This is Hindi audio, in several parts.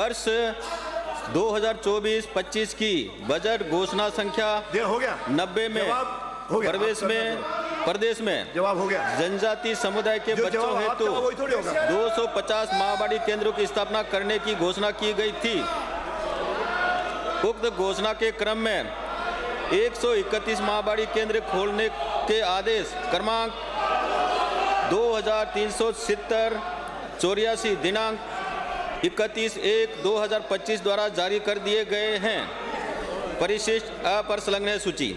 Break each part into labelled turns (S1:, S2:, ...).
S1: वर्ष 2024-25 की बजट घोषणा संख्या
S2: हो गया
S1: 90 में
S2: हो गया
S1: प्रदेश में
S2: जवाब हो गया।
S1: जनजाति समुदाय के बच्चों हेतु 250 माहबाड़ी केंद्रों की स्थापना करने की घोषणा की गई थी। उक्त घोषणा के क्रम में 131 माहबाड़ी केंद्र खोलने के आदेश क्रमांक 2370/84 दिनांक 31/1/2025 द्वारा जारी कर दिए गए हैं। परिशिष्ट अप्रसंलग्न सूची।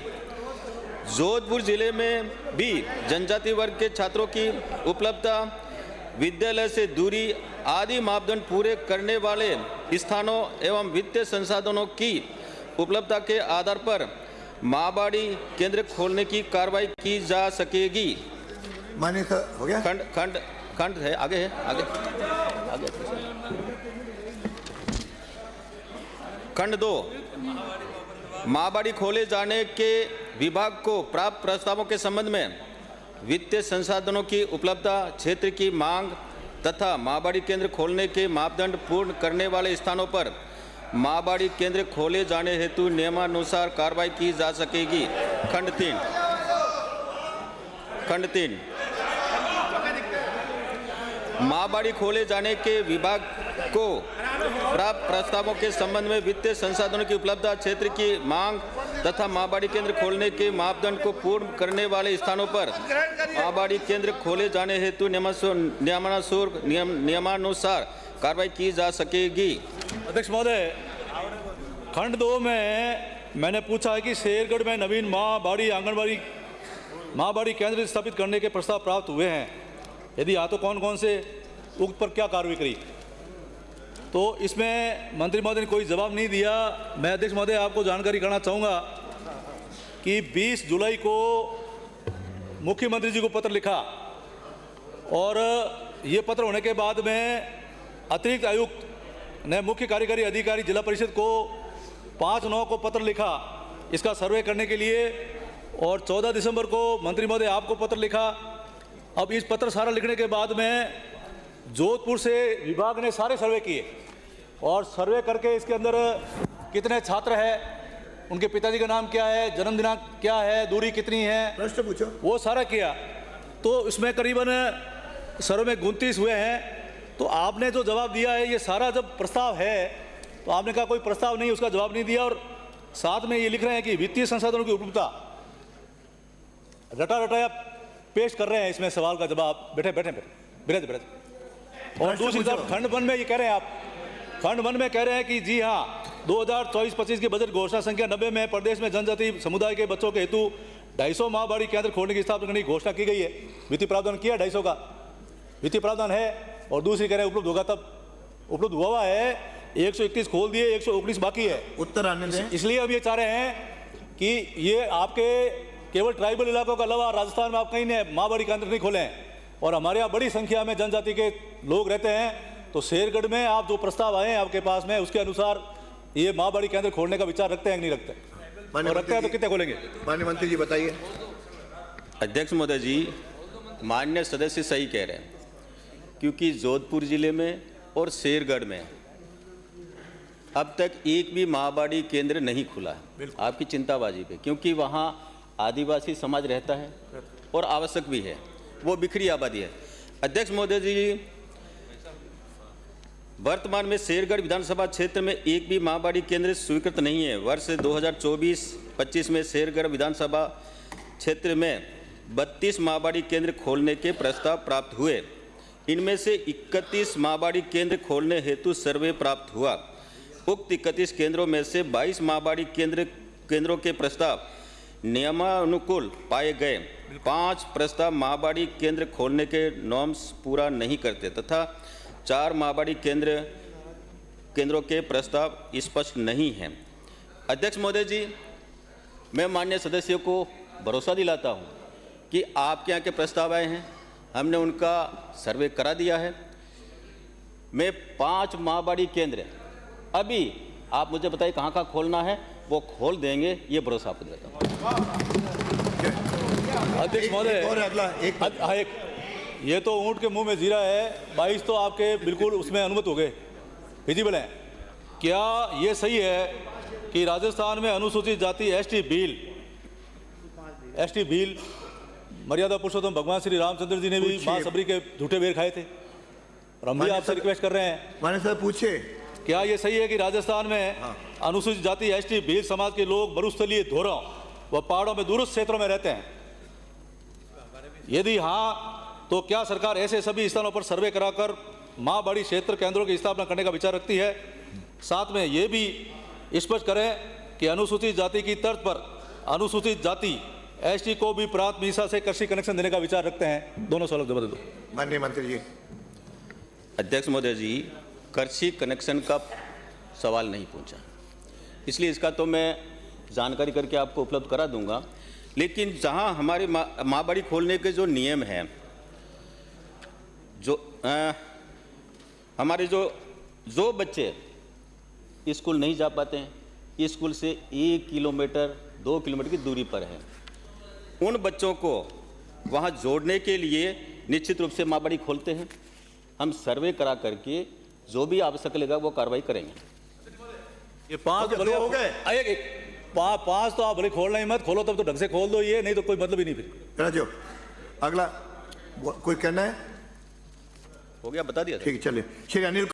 S1: जोधपुर जिले में भी जनजाति वर्ग के छात्रों की उपलब्धता, विद्यालय से दूरी आदि मापदंड पूरे करने वाले स्थानों एवं वित्तीय संसाधनों की उपलब्धता के आधार पर माहबाड़ी केंद्र खोलने की कार्रवाई की जा सकेगी।
S2: माननीय सर हो गया।
S1: खंड है, आगे है, आगे। खंड 2, माहबाड़ी खोले जाने के विभाग को प्राप्त प्रस्तावों के संबंध में वित्तीय संसाधनों की उपलब्धता, क्षेत्र की मांग तथा माहबाड़ी केंद्र खोलने के मापदंड पूर्ण करने वाले स्थानों पर माहबाड़ी केंद्र खोले जाने हेतु नियमानुसार कार्रवाई की जा सकेगी। खंड 3, माहबाड़ी खोले जाने के विभाग को प्राप्त प्रस्तावों के संबंध में वित्तीय संसाधनों की उपलब्धता, क्षेत्र की मांग तथा माहबाड़ी केंद्र खोलने के मापदंड को पूर्ण करने वाले स्थानों पर माहबाड़ी केंद्र खोले जाने हेतु नियमानुसार कार्रवाई की जा सकेगी।
S3: अध्यक्ष महोदय, खंड 2 में मैंने पूछा है कि शेरगढ़ में नवीन माहबाड़ी केंद्र स्थापित करने के प्रस्ताव प्राप्त हुए हैं। यदि हाँ तो कौन कौन से, उक्त पर क्या कार्रवाई करी? तो इसमें मंत्री महोदय ने कोई जवाब नहीं दिया। मैं अध्यक्ष महोदय आपको जानकारी करना चाहूँगा कि 20 जुलाई को मुख्यमंत्री जी को पत्र लिखा और ये पत्र होने के बाद में अतिरिक्त आयुक्त ने मुख्य कार्यकारी अधिकारी जिला परिषद को 5/9 को पत्र लिखा इसका सर्वे करने के लिए, और 14 दिसंबर को मंत्री महोदय आपको पत्र लिखा। अब इस पत्र सारा लिखने के बाद में जोधपुर से विभाग ने सारे सर्वे किए और सर्वे करके इसके अंदर कितने छात्र हैं, उनके पिताजी का नाम क्या है, जन्म दिनांक क्या है, दूरी कितनी है,
S2: प्रश्न पूछो,
S3: वो सारा किया। तो इसमें करीबन सर्वे में 29 हुए हैं। तो आपने जो जवाब दिया है, ये सारा जब प्रस्ताव है तो आपने कहा कोई प्रस्ताव नहीं, उसका जवाब नहीं दिया। और साथ में ये लिख रहे हैं कि वित्तीय संसाधनों की उपलब्धता, रटाया पेश कर रहे हैं इसमें सवाल का जवाब। बैठे। और दूसरी तरफ खंड 1 में ये कह रहे हैं, आप खंड 1 में कह रहे हैं कि जी हाँ 2024-25 की बजट घोषणा संख्या 90 में प्रदेश में जनजाति समुदाय के बच्चों के हेतु 250 माहबाड़ी केंद्र खोलने की स्थापना करने की घोषणा की गई है। वित्तीय प्रावधान किया 250 का वित्तीय प्रावधान है। और दूसरी कह रहे हैं उपलब्ध होगा, तब उपलब्ध हुआ है 131 खोल दिए, 119 बाकी है।
S2: उत्तर आने दें।
S3: इसलिए हम ये चाह रहे हैं कि ये आपके केवल ट्राइबल इलाकों के अलावा राजस्थान में आप कहीं ने माहबाड़ी केंद्र नहीं खोले हैं, और हमारे यहाँ बड़ी संख्या में जनजाति के लोग रहते हैं। तो शेरगढ़ में आप जो प्रस्ताव आए हैं आपके पास में, उसके अनुसार ये माहबाड़ी केंद्र खोलने का विचार रखते हैं कि नहीं रखते? और रखते हैं तो कितने खोलेंगे?
S2: माननीय मंत्री जी बताइए।
S1: अध्यक्ष महोदय जी, माननीय सदस्य सही कह रहे हैं, क्योंकि जोधपुर जिले में और शेरगढ़ में अब तक एक भी माहबाड़ी केंद्र नहीं खुला है आपकी चिंताबाजी पे, क्योंकि वहाँ आदिवासी समाज रहता है और आवश्यक भी है, वो बिखरी आबादी है। अध्यक्ष महोदय जी, वर्तमान में शेरगढ़ विधानसभा क्षेत्र में एक भी माहबाड़ी केंद्र स्वीकृत नहीं है। वर्ष 2024-25 में शेरगढ़ विधानसभा क्षेत्र में 32 माहबाड़ी केंद्र खोलने के प्रस्ताव प्राप्त हुए। इनमें से 31 माहबाड़ी केंद्र खोलने हेतु सर्वे प्राप्त हुआ। उक्त 31 केंद्रों में से 22 माहबाड़ी केंद्रों के प्रस्ताव नियमानुकूल पाए गए। 5 प्रस्ताव माहबाड़ी केंद्र खोलने के नॉर्म्स पूरा नहीं करते तथा 4 माहबाड़ी केंद्रों के प्रस्ताव स्पष्ट नहीं हैं। अध्यक्ष महोदय जी, मैं माननीय सदस्यों को भरोसा दिलाता हूं कि आपके यहाँ के प्रस्ताव आए हैं, हमने उनका सर्वे करा दिया है। मैं 5 माहबाड़ी केंद्र अभी आप मुझे बताइए कहाँ खोलना है, वो खोल देंगे, ये भरोसा आपको देता हूँ।
S3: अध्यक्ष महोदय, ये तो ऊँट के मुंह में जीरा है। 22 तो आपके बिल्कुल उसमें अनुमत हो गए, विजिबल हैं। क्या ये सही है कि राजस्थान में अनुसूचित जाति एसटी बिल मर्यादा पुरुषोत्तम भगवान श्री रामचंद्र जी ने भी
S2: पूछिए।
S3: महासबरी के झूठे बेर खाए थे, और हम भी
S2: मान्य
S3: आपसे
S2: सर-
S3: रिक्वेस्ट कर रहे हैं,
S2: माने सर पूछे।
S3: क्या ये सही है कि राजस्थान में अनुसूचित जाति एसटी भील समाज के लोग मरुस्थलीय धोरों व पहाड़ों में दूरस्थ क्षेत्रों में रहते हैं? यदि हाँ, तो क्या सरकार ऐसे सभी स्थानों पर सर्वे कराकर माँ बड़ी क्षेत्र केंद्रों की स्थापना करने का विचार रखती है? साथ में ये भी स्पष्ट करें कि अनुसूचित जाति की तर्ज पर अनुसूचित जाति एसटी को भी प्राथमिकता से कृषि कनेक्शन देने का विचार रखते हैं? दोनों सवालों का जवाब दे दो।
S2: माननीय मंत्री जी।
S1: अध्यक्ष महोदय जी, कृषि कनेक्शन का सवाल नहीं पूछा, इसलिए इसका तो मैं जानकारी करके आपको उपलब्ध करा दूंगा। लेकिन जहां हमारे माँ बाड़ी खोलने के जो नियम हैं, जो हमारे जो बच्चे स्कूल नहीं जा पाते हैं, स्कूल से 1 किलोमीटर 2 किलोमीटर की दूरी पर है, उन बच्चों को वहां जोड़ने के लिए निश्चित रूप से माँ बाड़ी खोलते हैं। हम सर्वे करा करके जो भी आवश्यक लगेगा वो कार्रवाई करेंगे।
S3: ये पांच
S2: हो गए,
S3: भले
S2: दो हो गए।
S3: पांच तो आप भले खोलना ही मत, खोलो तब तो ढंग से खोल दो, ये नहीं तो कोई मतलब ही नहीं फिर।
S2: राजो, अगला कोई कहना है?
S1: हो गया, बता दिया था।
S2: ठीक है, चलिए। श्री अनिल